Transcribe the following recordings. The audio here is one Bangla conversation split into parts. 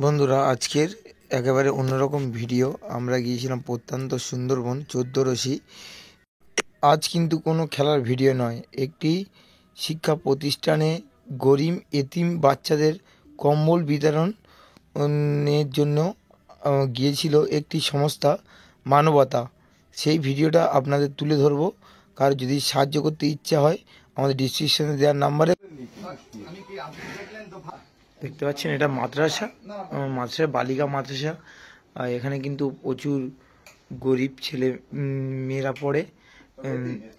বন্ধুরা, আজকের একেবারে অন্যরকম ভিডিও। আমরা গিয়েছিলাম প্রত্যন্ত সুন্দরবন 14 আজ কিন্তু কোনো খেলার ভিডিও নয়, একটি শিক্ষা প্রতিষ্ঠানে গরিব এতিম বাচ্চাদের কম্বল বিতরণের জন্য গিয়েছিল একটি সংস্থা মানবতা। সেই ভিডিওটা আপনাদের তুলে ধরবো। কার যদি সাহায্য করতে ইচ্ছা হয় আমাদের ডিসক্রিপশনে দেওয়ার নাম্বারে দেখতে পাচ্ছেন, এটা মাদ্রাসা, বালিকা মাদ্রাসা। আর এখানে কিন্তু প্রচুর গরিব ছেলে মেয়েরা পড়ে।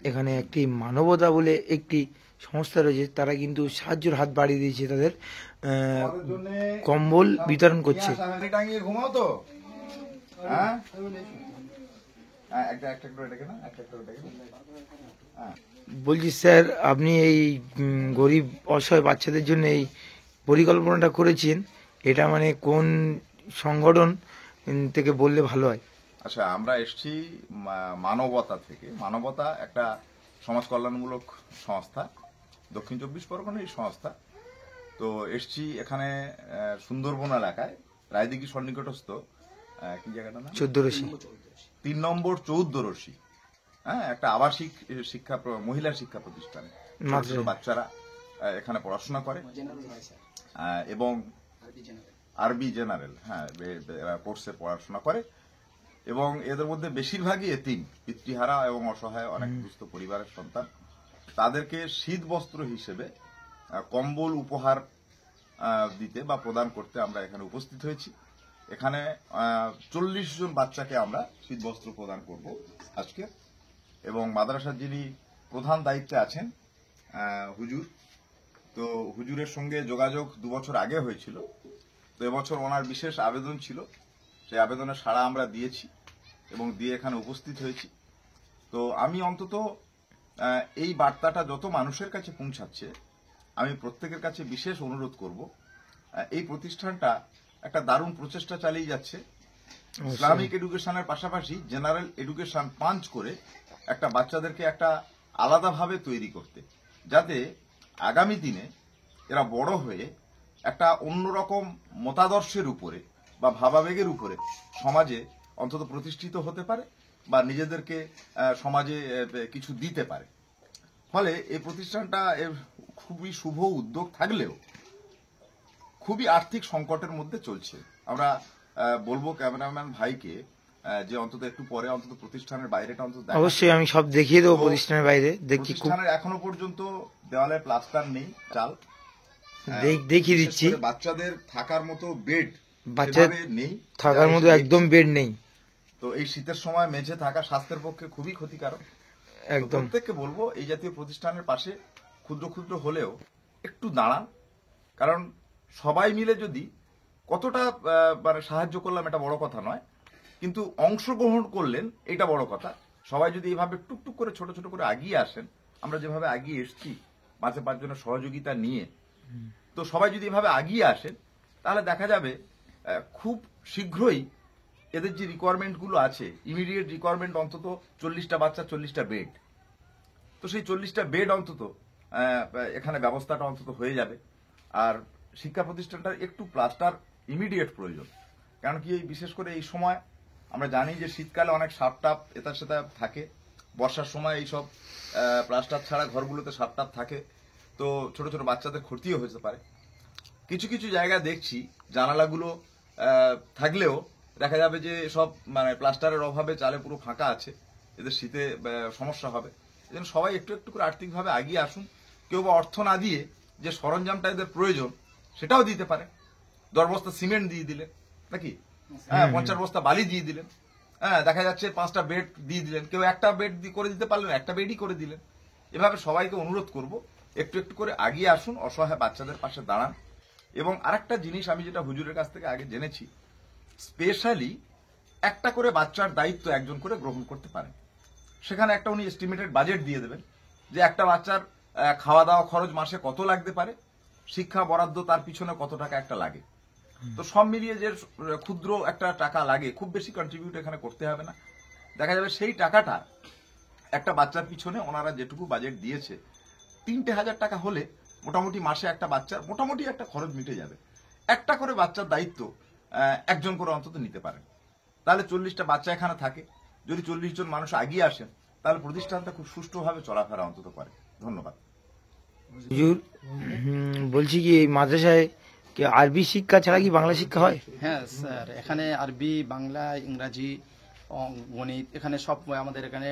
এখানে একটি মানবতা বলে একটি সংস্থা রয়েছে, তারা কিন্তু সাহায্যের হাত বাড়িয়ে দিয়েছে, তাদের কম্বল বিতরণ করছে। বলছি স্যার, আপনি এই গরিব অসহায় বাচ্চাদের জন্য এই পরিকল্পনাটা করেছেন, এটা মানে কোন সংগঠন থেকে বললে ভালো হয়? আচ্ছা, আমরা এসছি মানবতা থেকে। মানবতা একটা সমাজ কল্যাণমূলক সংস্থা, দক্ষিণ 24 পরগনার এই সংস্থা। তো এসছি এখানে সুন্দরবন এলাকায়, রায়দিঘি সন্নিকটস্থ কি জায়গাটা না, 3 নম্বর 14 হ্যাঁ, একটা আবাসিক শিক্ষা মহিলা শিক্ষা প্রতিষ্ঠানে বাচ্চারা এখানে পড়াশোনা করে এবং আরবি জেনারেল কোর্সে পড়াশোনা করে। এবং এদের মধ্যে বেশিরভাগই এতিম, পিতৃহারা এবং অসহায় অনেক দুস্থ পরিবারের সন্তান। তাদেরকে শীত বস্ত্র হিসেবে কম্বল উপহার দিতে বা প্রদান করতে আমরা এখানে উপস্থিত হয়েছি। এখানে 40 জন বাচ্চাকে আমরা শীত বস্ত্র প্রদান করব আজকে। এবং মাদ্রাসার যিনি প্রধান দায়িত্বে আছেন হুজুর, তো হুজুরের সঙ্গে যোগাযোগ 2 বছর আগে হয়েছিল। তো এবছর ওনার বিশেষ আবেদন ছিল, সেই আবেদনের সাড়া আমরা দিয়েছি এবং দিয়ে এখানে উপস্থিত হয়েছি। তো আমি অন্তত এই বার্তাটা যত মানুষের কাছে পৌঁছাচ্ছে, আমি প্রত্যেকের কাছে বিশেষ অনুরোধ করব, এই প্রতিষ্ঠানটা একটা দারুণ প্রচেষ্টা চালিয়ে যাচ্ছে। ইসলামিক এডুকেশনের পাশাপাশি জেনারেল এডুকেশন পাঞ্চ করে একটা বাচ্চাদেরকে একটা আলাদাভাবে তৈরি করতে, যাতে আগামী দিনে এরা বড় হয়ে একটা অন্যরকম মতাদর্শের উপরে বা ভাবাবেগের উপরে সমাজে অন্তত প্রতিষ্ঠিত হতে পারে বা নিজেদেরকে সমাজে কিছু দিতে পারে। ফলে এই প্রতিষ্ঠানটা খুবই শুভ উদ্যোগ থাকলেও খুবই আর্থিক সংকটের মধ্যে চলছে। আমরা বলবো ক্যামেরাম্যান ভাইকে যে অন্তত একটু পরে অন্তত প্রতিষ্ঠানের বাইরেটা অন্তত অবশ্যই আমি সব দেখিয়ে দেবো। প্রতিষ্ঠানের বাইরে দেখি, প্রতিষ্ঠানের এখনো পর্যন্ত দেওয়ালে প্লাস্টার নেই, চাল দেখিয়ে দিচ্ছি। বাচ্চাদের থাকার মতো বেড বাচ্চাদের নেই, থাকার মতো একদম বেড নেই। তো এই শীতের সময় মেঝে থাকা স্বাস্থ্যের পক্ষে খুবই ক্ষতিকারক। একদম প্রত্যেককে বলবো এই জাতীয় প্রতিষ্ঠানের পাশে ক্ষুদ্র ক্ষুদ্র হলেও একটু দাঁড়ান। কারণ সবাই মিলে যদি কতটা মানে সাহায্য করলাম এটা বড় কথা নয়, কিন্তু অংশগ্রহণ করলেন এটা বড় কথা। সবাই যদি এইভাবে টুকটুক করে ছোট ছোট করে আগিয়ে আসেন, আমরা যেভাবে আগিয়ে এসছি 5 জনের সহযোগিতা নিয়ে, তো সবাই যদি এভাবে আগিয়ে আসেন তাহলে দেখা যাবে খুব শীঘ্রই এদের যে রিকোয়ারমেন্টগুলো আছে, ইমিডিয়েট রিকোয়ারমেন্ট অন্তত 40টা বাচ্চা, 40টা বেড। তো সেই 40টা বেড অন্তত এখানে ব্যবস্থাটা অন্তত হয়ে যাবে। আর শিক্ষা প্রতিষ্ঠানটার একটু প্লাস্টার ইমিডিয়েট প্রয়োজন। কারণ কি, এই বিশেষ করে এই সময় আমরা জানি যে শীতকালে অনেক সাপ টাপ এটার সাথে থাকে, বর্ষার সময় এইসব প্লাস্টার ছাড়া ঘরগুলোতে সাপ টাপ থাকে, তো ছোট ছোট বাচ্চাদের ক্ষতিও হতে পারে। কিছু কিছু জায়গায় দেখছি জানালাগুলো থাকলেও দেখা যাবে যে সব মানে প্লাস্টারের অভাবে চালে পুরো ফাঁকা আছে, এদের শীতে সমস্যা হবে। এজন্য সবাই একটু একটু করে আর্থিকভাবে আগিয়ে আসুন। কেউ বা অর্থ না দিয়ে যে সরঞ্জামটা এদের প্রয়োজন সেটাও দিতে পারে। 10 বস্তা সিমেন্ট দিয়ে দিলেন নাকি, 50 বস্তা বালি দিয়ে দিলেন, দেখা যাচ্ছে 5টা বেড দিয়ে দিলেন। কেউ একটা বেড করে দিতে পারলেন, একটা বেডই করে দিলেন। এভাবে সবাইকে অনুরোধ করব, একটু একটু করে আগিয়ে আসুন, অসহায় বাচ্চাদের পাশে দাঁড়ান। এবং আরেকটা জিনিস আমি যেটা হুজুরের কাছ থেকে আগে জেনেছি, স্পেশালি একটা করে বাচ্চার দায়িত্ব একজন করে গ্রহণ করতে পারেন। সেখানে একটা উনি এস্টিমেটেড বাজেট দিয়ে দেবেন যে একটা বাচ্চার খাওয়া দাওয়া খরচ মাসে কত লাগতে পারে, শিক্ষা বরাদ্দ তার পিছনে কত টাকা একটা লাগে। তো সব মিলিয়ে যে ক্ষুদ্র একটা টাকা লাগে, খুব বেশি কন্ট্রিবিউট এখানে করতে হবে না। দেখা যাবে সেই টাকাটা একটা বাচ্চার পিছনে ওনারা যেটুকু বাজেট দিয়েছে 3,000 টাকা হলে মোটামুটি মাসে একটা বাচ্চার মোটামুটি একটা খরচ মিটে যাবে। একটা করে বাচ্চার দায়িত্ব একজন করে অন্তত নিতে পারেন। তাহলে 40টা বাচ্চা এখানে থাকে, যদি 40 জন মানুষ এগিয়ে আসেন তাহলে প্রতিষ্ঠানটা খুব সুষ্ঠুভাবে চলাফেরা অন্তত করে। ধন্যবাদ। হুজুর, বলছি কি এই মাদ্রাসায় কি আরবি শিক্ষা ছাড়া কি বাংলা শিক্ষা হয়? হ্যাঁ স্যার, এখানে আরবি, বাংলা, ইংরাজি, গণিত, এখানে সব আমাদের এখানে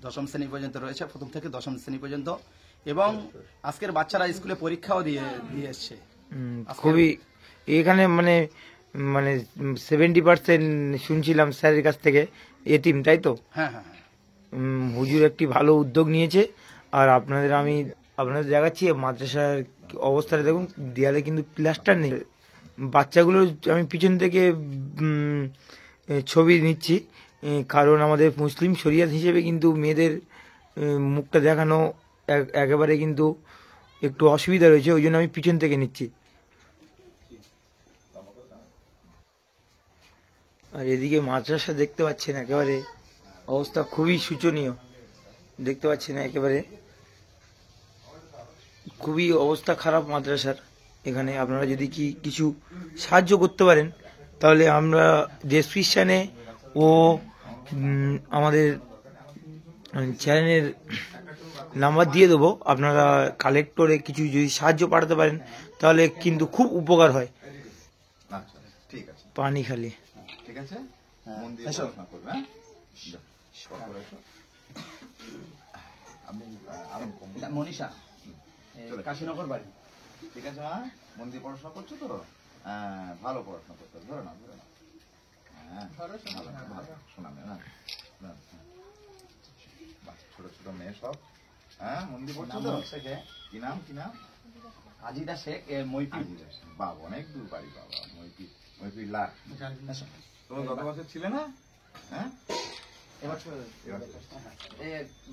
দশম শ্রেণী পর্যন্ত রয়েছে, প্রথম থেকে দশম শ্রেণী পর্যন্ত। এবং আজকের বাচ্চারা স্কুলে পরীক্ষাও দিয়ে এসছে। খুবই এখানে মানে মানে 70% শুনছিলাম স্যারের কাছ থেকে এতিম, তাই তো? হ্যাঁ হ্যাঁ হ্যাঁ। হুজুর একটি ভালো উদ্যোগ নিয়েছে। আর আপনাদের দেখাচ্ছি মাদ্রাসার অবস্থাটা দেখুন, দেয়ালে কিন্তু প্লাস্টার নেই। বাচ্চাগুলোর আমি পিছন থেকে ছবি নিচ্ছি, কারণ আমাদের মুসলিম শরিয়াত হিসেবে কিন্তু মেয়েদের মুখটা দেখানো একেবারে কিন্তু একটু অসুবিধা রয়েছে, ওই জন্য আমি পিছন থেকে নিচ্ছি। আর এদিকে মাদ্রাসা দেখতে পাচ্ছেন একেবারে অবস্থা খুবই শোচনীয়, দেখতে পাচ্ছেন একেবারে খুবই অবস্থা খারাপ মাদ্রাসার। এখানে আপনারা যদি কিছু সাহায্য করতে পারেন তাহলে আমরা ডেসক্রিপশানে ও আমাদের চ্যানেলের নাম্বার দিয়ে দেবো, আপনারা কালেক্টরে কিছু যদি সাহায্য পাঠাতে পারেন তাহলে কিন্তু খুব উপকার হয়। আচ্ছা, ঠিক আছে, পানি খালি ঠিক আছে, মন দিয়ে পড়াশোনা করবে। হ্যাঁ, যাও, পড়া করে এসো। আমি আরাম কম। মনীষা, কাশীনগর বাড়ি। ঠিক আছে মা, মন দিয়ে পড়াশোনা করছো তো? হ্যাঁ, ভালো পড়াশোনা করতে হবে। ধরে না, হ্যাঁ, ভালো শোনাবে না। ছোট ছোট মেয়ে সব, হ্যাঁ, মন দিয়ে পড়ছো তো? কি নাম? আজিদা শেখ, মইপি। বাবা, অনেক দূর বাড়ি বাবা। মইপি লাখ। তোমার গত বছর ছিলে না? হ্যাঁ,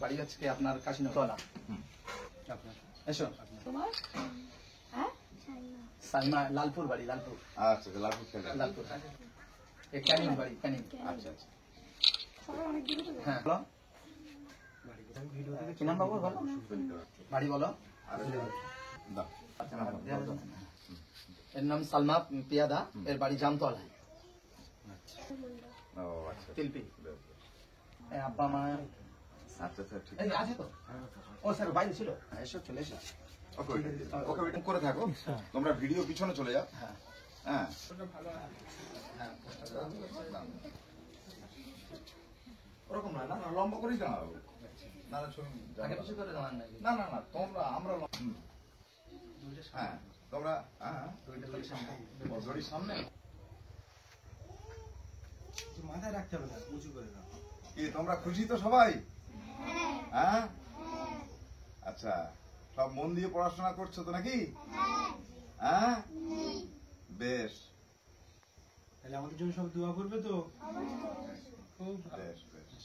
বাড়ি হচ্ছে আপনার কাশীনগর। এসো, সালমা, লালপুর বাড়ি, লালপুর। আচ্ছা, লালপুর ছেলে। লালপুর, ক্যানিং বাড়ি, ক্যানিং। আচ্ছা আচ্ছা, হ্যাঁ, বলো। কি নাম বাবু? বলো বাড়ি, বলো। দাও। এর নাম সালমা পিয়াদা, এর বাড়ি জামতলায়, ও আচ্ছা, তিলপি। আব্বা মা আচ্ছা আচ্ছা, ঠিক এই আছে তো? ও স্যার বাইরে ছিল, এসো, চলে এসো। ওকে ওয়েটিং করে থাকো, তোমরা ভিডিও পিছনে চলে যাও। হ্যাঁ হ্যাঁ, ওরকম না, না লম্বা করেই জানাবো। না না, ছবি আগে পিছু করে দেওয়ার নাকি? না না না, তোমরা হ্যাঁ, তোমরা হ্যাঁ, দড়ির সামনে মাথায় রাখতে হবে না, উঁচু করে দাও। কি তোমরা খুশি তো সবাই? হ্যাঁ, আচ্ছা, সব মন দিয়ে পড়াশোনা করছো তো নাকি? হ্যাঁ, বেশ তাহলে আমাদের জন্য সব দোয়া করবে তো? খুব বেশ বেশ।